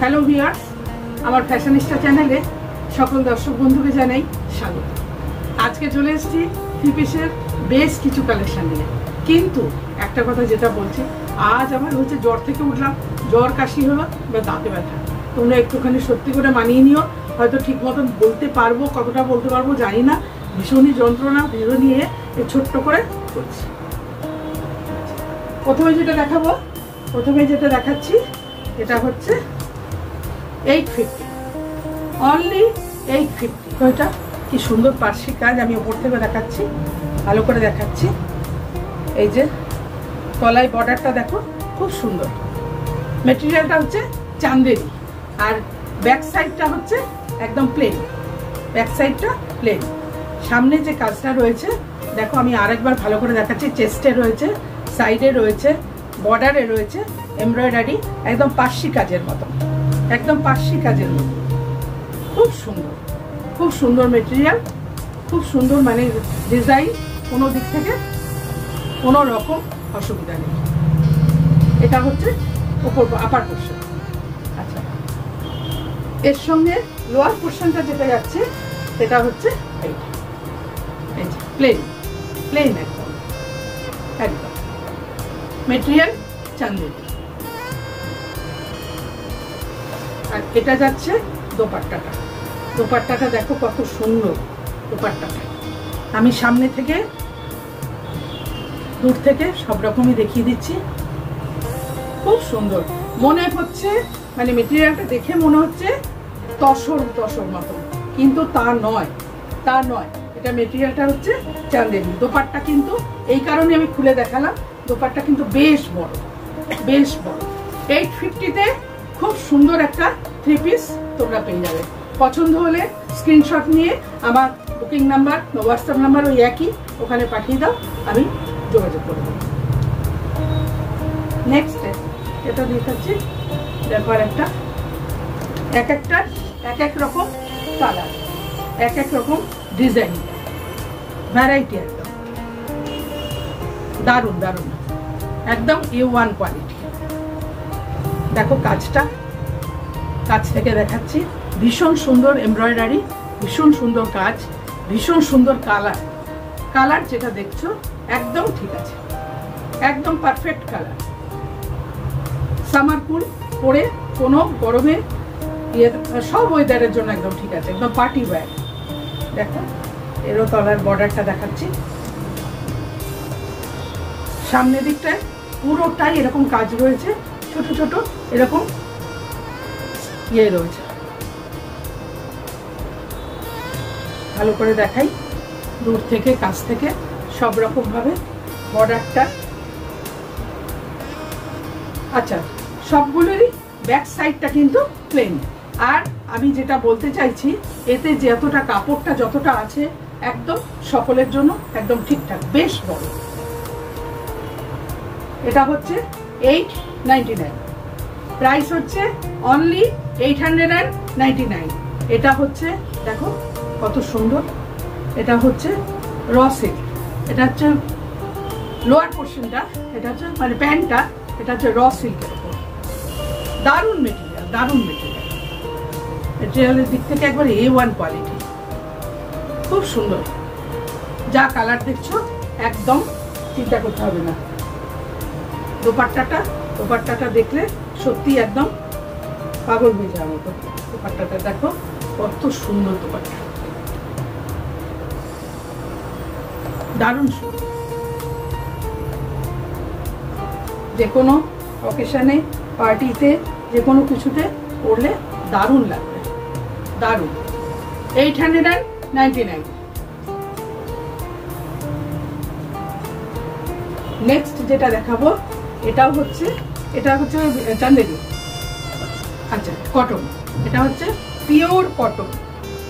Hello viewers, আমার ফ্যাশনিস্টা চ্যানেলে সকল দর্শক বন্ধুকে জানাই স্বাগত। আজকে চলে এসেছি থ্রি পিসের বেশ কিছু কালেকশন নিয়ে। কিন্তু একটা কথা যেটা বলছি, আজ আমার হচ্ছে জ্বর থেকে উঠলাম, জ্বর কাশি হলো বা দাঁতে ব্যথা। তোমরা একটুখানি সত্যি করে মানিয়ে নিও। হয়তো ঠিক মতন বলতে পারবো, কতটা বলতে পারবো জানি না। ভীষণই যন্ত্রণা, ভেবে নিয়ে ছোট্ট করে করছি। প্রথমে যেটা দেখাচ্ছি এটা হচ্ছে 850, অনলি 850। এটা কি সুন্দর পার্শ্বিক কাজ, আমি ওপর থেকে দেখাচ্ছি, ভালো করে দেখাচ্ছি। এই যে তলায় বর্ডারটা দেখো, খুব সুন্দর। মেটেরিয়ালটা হচ্ছে চান্দেরি, আর ব্যাক সাইডটা হচ্ছে একদম প্লেন। ব্যাক সাইডটা প্লেন। সামনে যে কাজটা রয়েছে দেখো, আমি আরেকবার ভালো করে দেখাচ্ছি। চেস্টে রয়েছে, সাইডে রয়েছে, বর্ডারে রয়েছে এমব্রয়ডারি, একদম পার্শ্বিক কাজের মতো, একদম পার্শ্বিক কাজের মতো। খুব সুন্দর, খুব সুন্দর মেটেরিয়াল, খুব সুন্দর মানে ডিজাইন, কোনো দিক থেকে কোনো রকম অসুবিধা নেই। এটা হচ্ছে উপর আপার পোর্শন। আচ্ছা, এর সঙ্গে লোয়ার পোর্শনটা যেটা যাচ্ছে সেটা হচ্ছে এইটা, এই যে প্লেন, প্লেন একদম, একদম মেটেরিয়াল চান্দেরি। আর এটা যাচ্ছে দোপাট্টাটা। দোপাট্টাটা দেখো কত সুন্দর দোপাট্টাটা। আমি সামনে থেকে দূর থেকে সব রকমই দেখিয়ে দিচ্ছি। খুব সুন্দর মনে হচ্ছে, মানে মেটেরিয়ালটা দেখে মনে হচ্ছে তসর তসর মতো, কিন্তু তা নয়, তা নয়। এটা মেটেরিয়ালটা হচ্ছে চান্দেরি। দোপাট্টা কিন্তু এই কারণে আমি খুলে দেখালাম, দোপাট্টা কিন্তু বেশ বড়, বেশ বড়। 850-তে খুব সুন্দর একটা থ্রি পিস তোমরা পেয়ে যাবে। পছন্দ হলে স্ক্রিনশট নিয়ে আমার বুকিং নাম্বার, হোয়াটসঅ্যাপ নাম্বার ওই একই, ওখানে পাঠিয়ে দাও, আমি যোগাযোগ করে দেবো। নেক্সট এটা দেখাচ্ছি, দেখো একটা, এক একটা এক এক রকম কালার, এক এক রকম ডিজাইন, ভ্যারাইটি, একদম দারুণ দারুণ, একদম A1 কোয়ালিটি। দেখো কাজটা, কাছ থেকে দেখাচ্ছি। ভীষণ সুন্দর এমব্রয়ডারি, ভীষণ সুন্দর কাজ, ভীষণ সুন্দর কালার। কালার যেটা দেখছো একদম ঠিক আছে, একদম পারফেক্ট কালার। সামার কুল পরে কোনো গরমে সব ওয়েদারের জন্য একদম ঠিক আছে, একদম পার্টি ওয়্যার। দেখো এরও তলার বর্ডারটা দেখাচ্ছি। সামনের দিকটায় পুরোটাই এরকম কাজ রয়েছে, ছোট ছোট এরকম ইয়ে রয়েছে। ভালো করে দেখাই দূর থেকে, কাছ থেকে, সব রকম ভাবে বর্ডারটা। আচ্ছা, সবগুলোরই ব্যাক সাইডটা কিন্তু প্লেন। আর আমি যেটা বলতে চাইছি, এতে যতটা কাপড়টা যতটা আছে একদম সকলের জন্য একদম ঠিকঠাক, বেশ বড়। এটা হচ্ছে 899, প্রাইস হচ্ছে অনলি 899। এটা হচ্ছে দেখো কত সুন্দর, এটা হচ্ছে র সিল্ক। এটা হচ্ছে লোয়ার পোর্শনটা, এটা হচ্ছে মানে প্যান্টটা, এটা হচ্ছে র সিল্কের উপর। দারুণ মেটেরিয়াল, দারুণ মেটেরিয়াল। মেটেরিয়ালের দিক থেকে একবার A1 কোয়ালিটি, খুব সুন্দর। যা কালার দেখছো একদম চিন্তা করতে হবে না। দোপাট্টাটা, দোপাট্টাটা দেখলে সত্যি একদম পাগল হয়ে যাওয়ার মতো। দোপাট্টাটা দেখো কত সুন্দর দোপাট্টা, দারুণ সুন্দর। যে কোনো অকেশনে, পার্টিতে, যে কোনো কিছুতে পরলে দারুণ লাগবে, দারুণ। 899। নেক্সট যেটা দেখাবো এটা হচ্ছে চান্দেরি। আচ্ছা, কটন। এটা হচ্ছে পিওর কটন,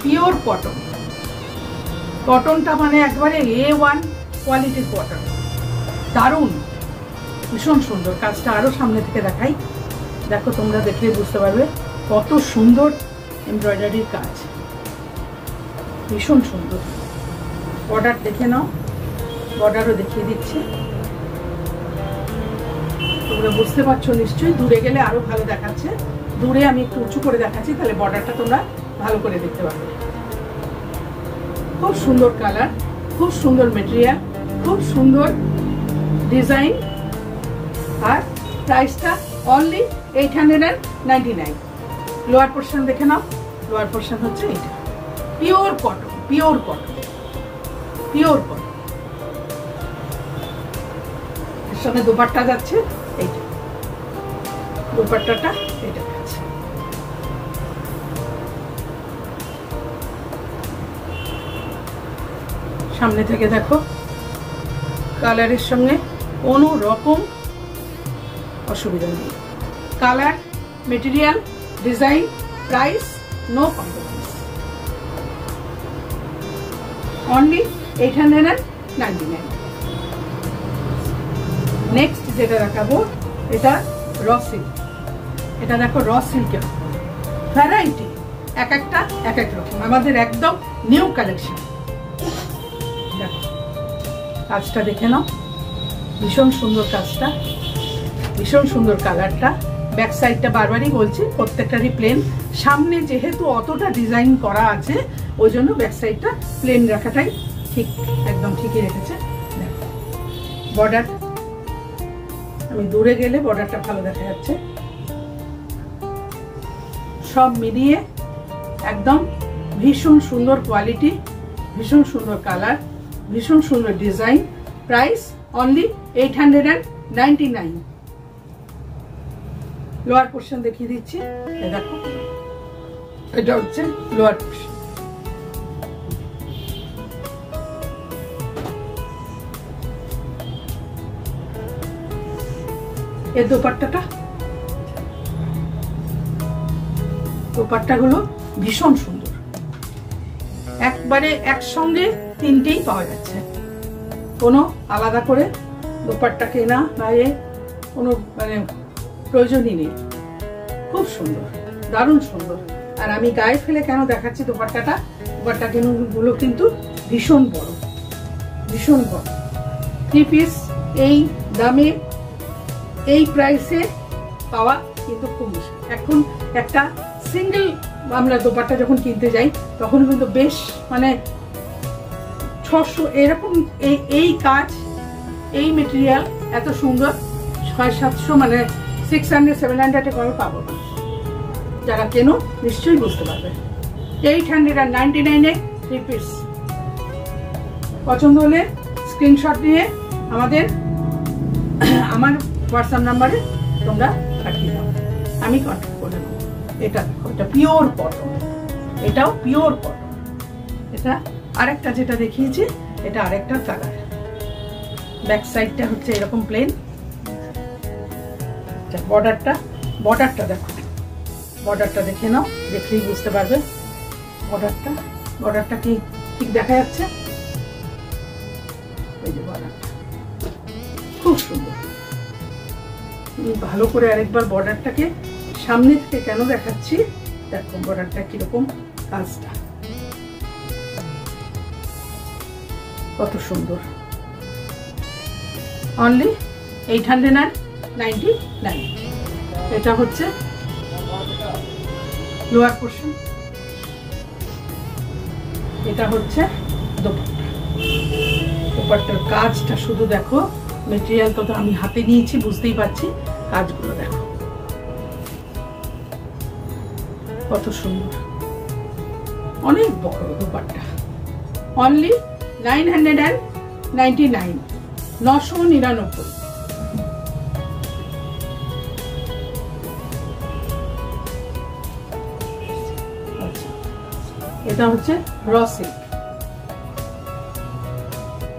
পিওর কটন। কটনটা মানে একবারে A1 কোয়ালিটির কটন, দারুণ, ভীষণ সুন্দর। কাজটা আরো সামনে থেকে দেখাই, দেখো তোমরা দেখলে বুঝতে পারবে কত সুন্দর এমব্রয়ডারির কাজ, ভীষণ সুন্দর। বর্ডার দেখে নাও, বর্ডারও দেখিয়ে দিচ্ছি। তোমরা বুঝতে পারছো নিশ্চয়ই, দূরে গেলে আরো ভালো দেখাচ্ছে। দূরে আমি একটু উঁচু করে দেখাচ্ছি, তাহলে বর্ডারটা তোমরা ভালো করে দেখতে পাবে। খুব সুন্দর কালার, খুব সুন্দর মেটেরিয়াল, খুব সুন্দর ডিজাইন, আর প্রাইসটা অনলি 899। লোয়ার পোর্শন দেখে নাও। লোয়ার পোর্শন হচ্ছে এটা, pure cotton, pure cotton, pure cotton. এর সঙ্গে দোপাট্টা যাচ্ছে এইটা, দোপাট্টাটা এটা যাচ্ছে। সামনে থেকে দেখো, কালারের সঙ্গে কোনো রকম অসুবিধা নেই। Colour, material, design, price, no compromise. Only 899। Next যেটা দেখাবো, এটা র সিল্ক। এটা দেখো র সিল্কের ভ্যারাইটি, এক একটা এক এক রকম, আমাদের একদম নিউ কালেকশন। দেখো কাজটা দেখে নাও, ভীষণ সুন্দর কাজটা, ভীষণ সুন্দর কালারটা। ব্যাক সাইডটা বারবারই বলছি প্রত্যেকটারই প্লেন, সামনে যেহেতু অতটা ডিজাইন করা আছে ওই জন্য ব্যাক সাইডটা প্লেন রাখাটাই ঠিক, একদম ঠিকই রেখেছে। দেখো বর্ডার, আমি দূরে গেলে বর্ডারটা ভালো দেখা যাচ্ছে। সব মিলিয়ে একদম ভীষণ সুন্দর কোয়ালিটি, ভীষণ সুন্দর কালার, ভীষণ সুন্দর design. Price only 899। Lower portion দেখিয়ে দিচ্ছি, দেখো এটা হচ্ছে লোয়ার পোর্শন। এর দোপাট্টাটা, দোপাট্টাগুলো ভীষণ সুন্দর, একবারে একসঙ্গে তিনটেই পাওয়া যাচ্ছে, কোনো আলাদা করে দোপাট্টা কেনা বা কোনো মানে প্রয়োজনই নেই। খুব সুন্দর, দারুণ সুন্দর। আর আমি গায়ে ফেলে কেন দেখাচ্ছি দোপাট্টাটা, দোপাট্টা গুলো কিন্তু ভীষণ বড়, ভীষণ বড়। 3 পিস এই দামে এই প্রাইসে পাওয়া কিন্তু খুব মুশকিল। এখন একটা সিঙ্গেল আমরা দোপাট্টা যখন কিনতে যাই তখন কিন্তু বেশ মানে 600 এরকম, এই কাজ, এই মেটেরিয়াল এত সুন্দর 600-700 মানে 600-700 করে পাবো না। যারা কেন নিশ্চয়ই বুঝতে পারবে। 899-এ 3 পিস। পছন্দ হলে স্ক্রিনশট নিয়ে আমার হোয়াটসঅ্যাপ নাম্বারে তোমরা পাঠিয়ে দাও, আমি কন্ট্যাক্ট করে নেব। এটা দেখো, এটা পিওর কটন, এটাও পিওর কটন। এটা আরেকটা যেটা দেখিয়েছি, এটা আরেকটা কালার। ব্যাক সাইডটা হচ্ছে এরকম প্লেন। বর্ডারটা দেখো, বর্ডারটা দেখে নাও, দেখলেই বুঝতে পারবে বর্ডারটা কি ঠিক দেখা যাচ্ছে। এই যে বর্ডারটা খুব সুন্দর। ভালো করে আরেকবার বর্ডারটাকে সামনে থেকে কেন দেখাচ্ছি, দেখো বর্ডারটা কিরকম, কাজটা কত সুন্দর। অনলি 899। এটা হচ্ছে লোয়ার পোর্শন, এটা হচ্ছে দোপাট্টা। দোপাট্টার কাজটা শুধু দেখো, মেটেরিয়াল তো আমি হাতে নিয়েছি বুঝতেই পারছি, কাজগুলো দেখো কত সুন্দর, অনেক বড় দোপাট্টা। অনলি 999, 999। এটা হচ্ছে র সিল্ক।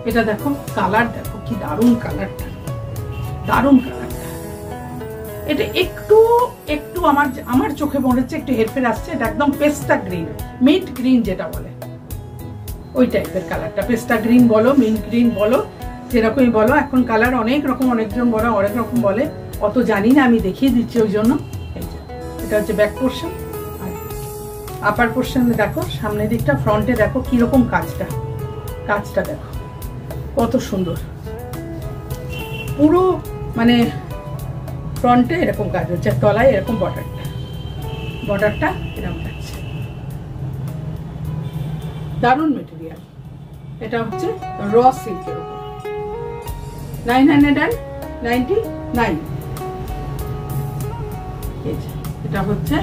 এটা দেখো কালার, দেখো কি দারুণ কালারটা, দারুণ কালারটা। এটা একটু একটু আমার চোখে মনে হচ্ছে একটু হেরফের আসছে। এটা একদম পেস্টা গ্রিন, মিন্ট গ্রিন যেটা বলে, ওই টাইপের কালারটা। পেস্টা গ্রিন বলো, মিন্ট গ্রিন বলো, যেরকমই বলো। এখন কালার অনেক রকম, অনেকজন বড় অনেক রকম বলে, অত জানি না, আমি দেখিয়ে দিচ্ছি ওই জন্য। এটা হচ্ছে ব্যাক পোর্শন। আর আপার পোর্শন দেখো, সামনের দিকটা, ফ্রন্টে দেখো কিরকম কাজটা দেখো কত সুন্দর। পুরো মানে ফ্রন্টে এরকম কাজ হচ্ছে, তলায় এরকম বর্ডারটা বর্ডারটা এরকম থাকছে, দারুণ মেটেরিয়াল। এটা হচ্ছে র সিল্কের উপর 999। এটা হচ্ছে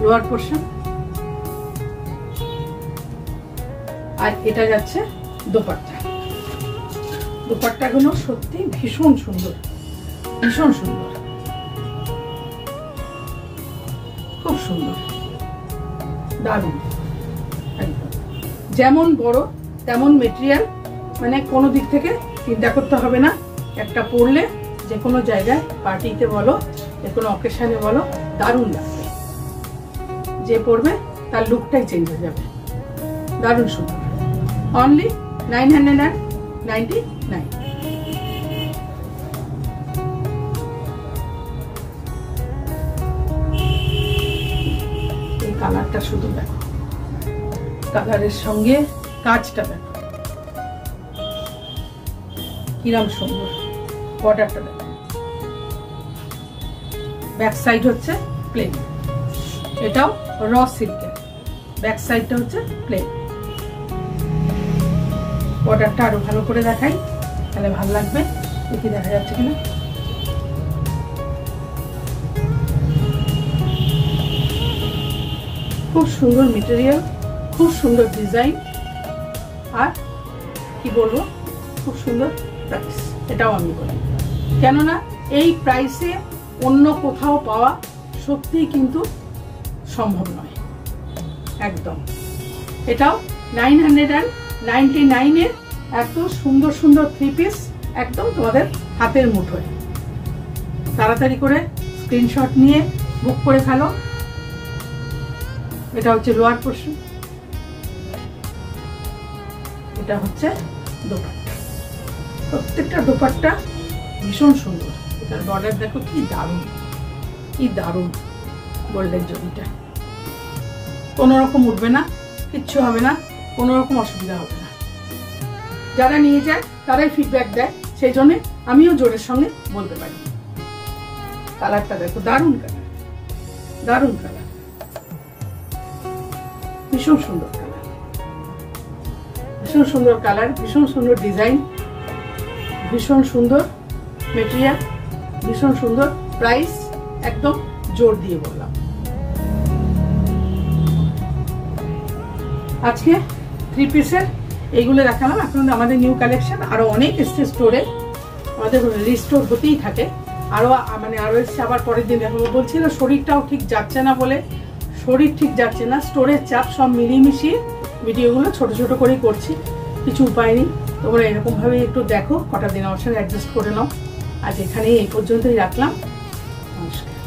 লোয়ার পোর্শন, আর এটা যাচ্ছে দোপাট্টা। দোপাট্টাগুলো সত্যি ভীষণ সুন্দর, ভীষণ সুন্দর, খুব সুন্দর, দারুণ। একদম যেমন বড় তেমন মেটেরিয়াল, মানে কোনো দিক থেকে চিন্তা করতে হবে না। একটা পরলে যে কোনো জায়গায়, পার্টিতে বলো, যে কোনো অকেশনে বলো, দারুণ লাগবে। যে পরবে তার লুকটাই চেঞ্জ হয়ে যাবে, দারুণ সুন্দর। অনলি 999। এই কালারটা শুধু দেখো, কালারের সঙ্গে কাজটা দেখো কিরম সুন্দর। বর্ডারটা দেখো, ব্যাক সাইড হচ্ছে প্লেন, এটাও র সিল্কের, ব্যাক সাইডটা হচ্ছে প্লেন। বর্ডারটা আরো ভালো করে দেখাই, তাহলে ভালো লাগবে। দেখি দেখা যাচ্ছে কিনা। খুব সুন্দর মেটেরিয়াল, খুব সুন্দর ডিজাইন, আর কি বলবো, খুব সুন্দর প্রাইস। এটাও আমি বলি, কেননা এই প্রাইসে অন্য কোথাও পাওয়া সত্যিই কিন্তু সম্ভব নয় একদম। এটাও 999-এর এত সুন্দর সুন্দর 3 পিস একদম তোমাদের হাতের মুঠোয়। তাড়াতাড়ি করে স্ক্রিনশট নিয়ে বুক করে ফেলো। এটা হচ্ছে লোয়ার পোর্শন, এটা হচ্ছে দোপাট্টা। প্রত্যেকটা দোপাট্টা ভীষণ সুন্দর। এটার বর্ডার দেখো কি দারুণ, কি দারুণ। গোল্ডের জরিটা কোনো রকম উঠবে না, কিচ্ছু হবে না, কোনো রকম অসুবিধা হবে না। যারা নিয়ে যায় তারাই ফিডব্যাক দেয়, সেই জন্য আমিও জোরের সঙ্গে বলতে পারি। কালারটা দেখো, দারুণ কালার, দারুণ কালার, ভীষণ সুন্দর কালার, ভীষণ সুন্দর কালার, ভীষণ সুন্দর ডিজাইন, ভীষণ সুন্দর মেটেরিয়াল, ভীষণ সুন্দর প্রাইস। একদম জোর দিয়ে বললাম। আজকে 3 পিসের এইগুলো দেখালাম। এখন আমাদের নিউ কালেকশন আরো অনেক এসছে স্টোরে, আমাদের রিস্টোর হতেই থাকে। আরো মানে আরো এসছে, আবার পরের দিন দেখাবো। বলছি না শরীরটাও ঠিক যাচ্ছে না বলে, শরীর ঠিক যাচ্ছে না, স্টোরের চাপ সব মিলিয়ে মিশিয়ে ভিডিওগুলো ছোট ছোট করেই করছি, কিছু উপায় নেই। তোমরা এরকম ভাবে একটু দেখো, কটা দিন আমার সঙ্গে অ্যাডজাস্ট করে নাও। আজ এখানেই এই পর্যন্তই রাখলাম। নমস্কার।